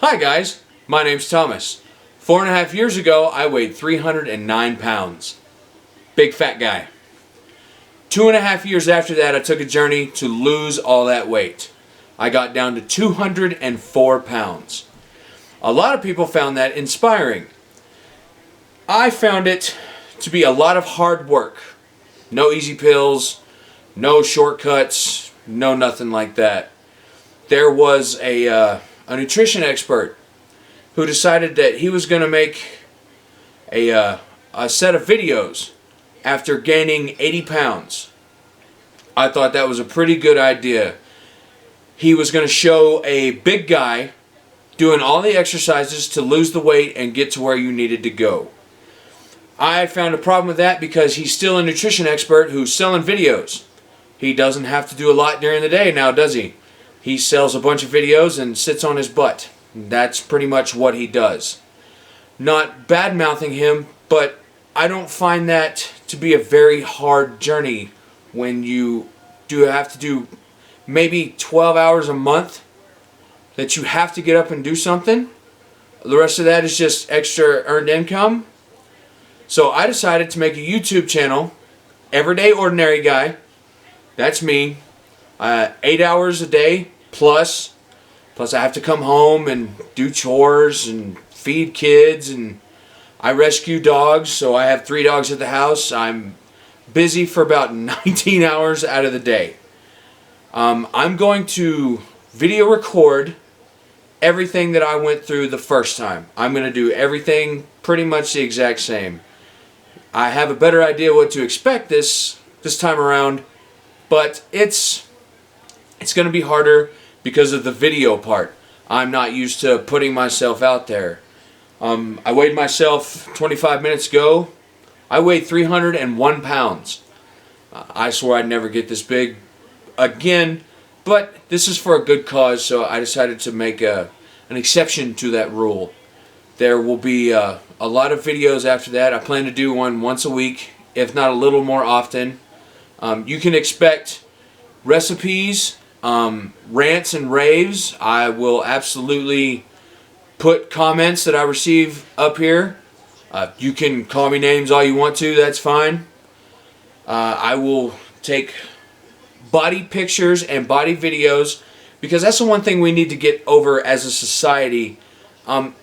Hi guys, my name's Thomas. 4.5 years ago, I weighed 309 pounds. Big fat guy. 2.5 years after that, I took a journey to lose all that weight. I got down to 204 pounds. A lot of people found that inspiring. I found it to be a lot of hard work. No easy pills, no shortcuts, no nothing like that. There was a nutrition expert who decided that he was going to make a set of videos after gaining 80 pounds. I thought that was a pretty good idea. He was going to show a big guy doing all the exercises to lose the weight and get to where you needed to go. I found a problem with that because he's still a nutrition expert who's selling videos. He doesn't have to do a lot during the day now, does he? He sells a bunch of videos and sits on his butt. That's pretty much what he does. Not bad-mouthing him, but I don't find that to be a very hard journey when you do have to do maybe 12 hours a month that you have to get up and do something. The rest of that is just extra earned income. So I decided to make a YouTube channel, Everyday Ordinary Guy. That's me. 8 hours a day plus I have to come home and do chores and feed kids, and I rescue dogs, so I have 3 dogs at the house. I'm busy for about 19 hours out of the day. I'm going to video record everything that I went through the first time. I'm going to do everything pretty much the exact same. I have a better idea what to expect this time around, but it's going to be harder because of the video part. I'm not used to putting myself out there. I weighed myself 25 minutes ago. I weighed 301 pounds. I swore I'd never get this big again, but this is for a good cause, so I decided to make an exception to that rule. There will be a lot of videos after that. I plan to do one once a week, if not a little more often. You can expect recipes, rants and raves. I will absolutely put comments that I receive up here. You can call me names all you want to, that's fine. I will take body pictures and body videos because that's the one thing we need to get over as a society.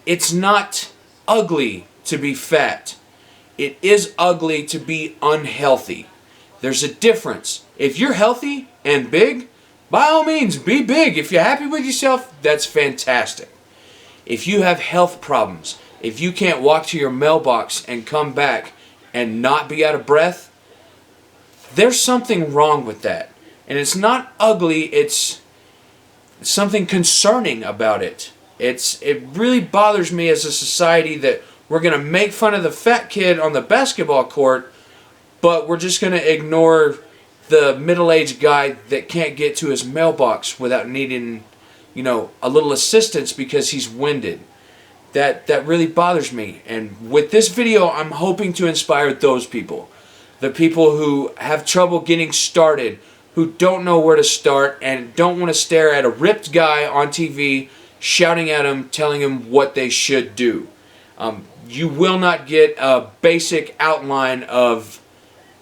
It's not ugly to be fat. It is ugly to be unhealthy. There's a difference. If you're healthy and big, by all means, be big. If you're happy with yourself, that's fantastic. If you have health problems, if you can't walk to your mailbox and come back and not be out of breath, there's something wrong with that. And it's not ugly, it's something concerning about it. It really bothers me as a society that we're going to make fun of the fat kid on the basketball court, but we're just going to ignore the middle-aged guy that can't get to his mailbox without needing, a little assistance because he's winded. That really bothers me. And with this video, I'm hoping to inspire those people. The people who have trouble getting started, who don't know where to start, and don't want to stare at a ripped guy on TV shouting at them, telling them what they should do. You will not get a basic outline of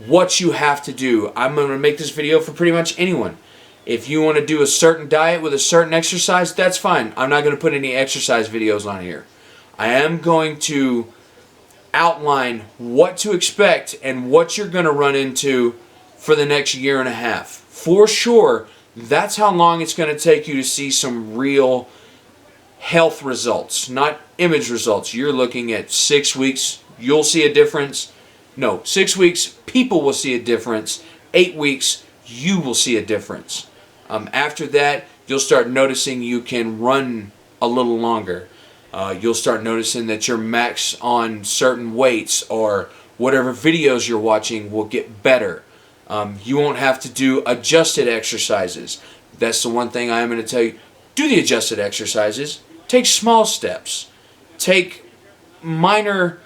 what you have to do. I'm going to make this video for pretty much anyone. If you want to do a certain diet with a certain exercise, that's fine. I'm not going to put any exercise videos on here. I am going to outline what to expect and what you're going to run into for the next year and a half. For sure, that's how long it's going to take you to see some real health results, not image results. You're looking at 6 weeks, you'll see a difference. No, 6 weeks, people will see a difference. 8 weeks, you will see a difference. After that, you'll start noticing you can run a little longer. You'll start noticing that your max on certain weights or whatever videos you're watching will get better. You won't have to do adjusted exercises. That's the one thing I am going to tell you. Do the adjusted exercises. Take small steps. Take minor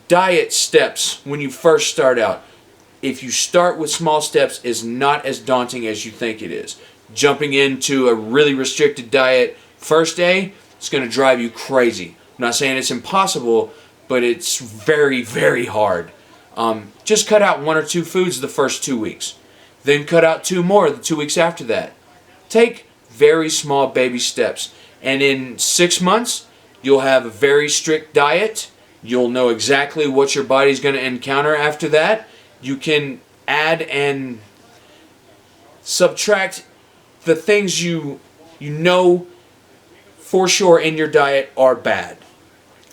diet steps when you first start out. If you start with small steps, it's not as daunting as you think it is. Jumping into a really restricted diet first day, It's going to drive you crazy. I'm not saying it's impossible, but it's very, very hard. Just cut out 1 or 2 foods the first 2 weeks. Then cut out 2 more the 2 weeks after that. Take very small baby steps. And in 6 months, you'll have a very strict diet. You'll know exactly what your body's going to encounter after that. You can add and subtract the things you know for sure in your diet are bad.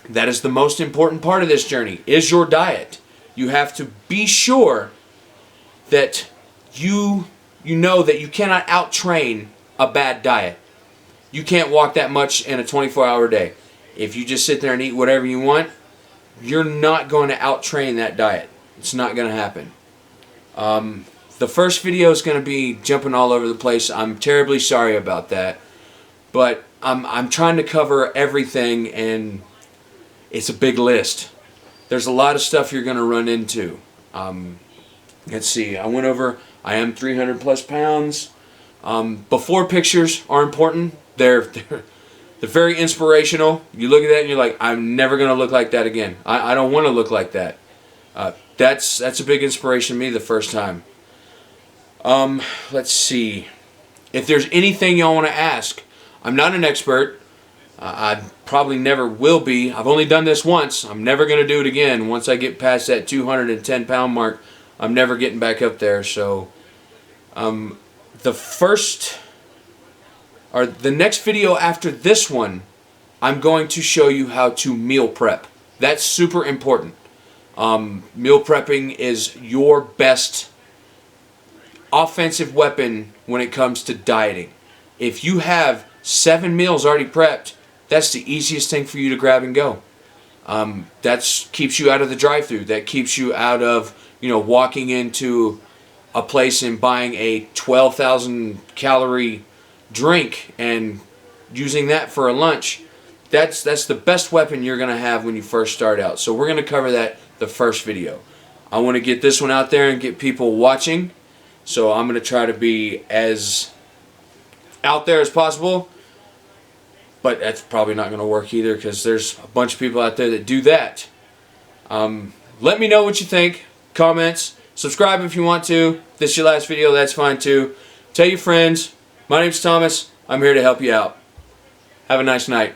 That is the most important part of this journey, is your diet. You have to be sure that you know that you cannot out-train a bad diet. You can't walk that much in a 24-hour day. If you just sit there and eat whatever you want, you're not going to out-train that diet. It's not going to happen. The first video is going to be jumping all over the place. I'm terribly sorry about that. But I'm trying to cover everything, and it's a big list. There's a lot of stuff you're going to run into. Let's see. I went over, I am 300 plus pounds. Before pictures are important. They're very inspirational. You look at that and you're like, I'm never going to look like that again. I don't want to look like that. That's a big inspiration to me the first time. Let's see. If there's anything y'all want to ask, I'm not an expert. I probably never will be. I've only done this once. I'm never going to do it again. Once I get past that 210 pound mark, I'm never getting back up there. So the next video after this one, I'm going to show you how to meal prep. That's super important. Meal prepping is your best offensive weapon when it comes to dieting. If you have 7 meals already prepped, that's the easiest thing for you to grab and go. That keeps you out of the drive-thru. That keeps you out of, walking into a place and buying a 12,000 calorie drink and using that for a lunch. That's the best weapon you're going to have when you first start out. So we're going to cover that the first video. I want to get this one out there and get people watching. So I'm going to try to be as out there as possible. But that's probably not going to work either, because there's a bunch of people out there that do that. Let me know what you think. Comments. Subscribe if you want to. If this is your last video, that's fine too. Tell your friends. My name's Thomas. I'm here to help you out. Have a nice night.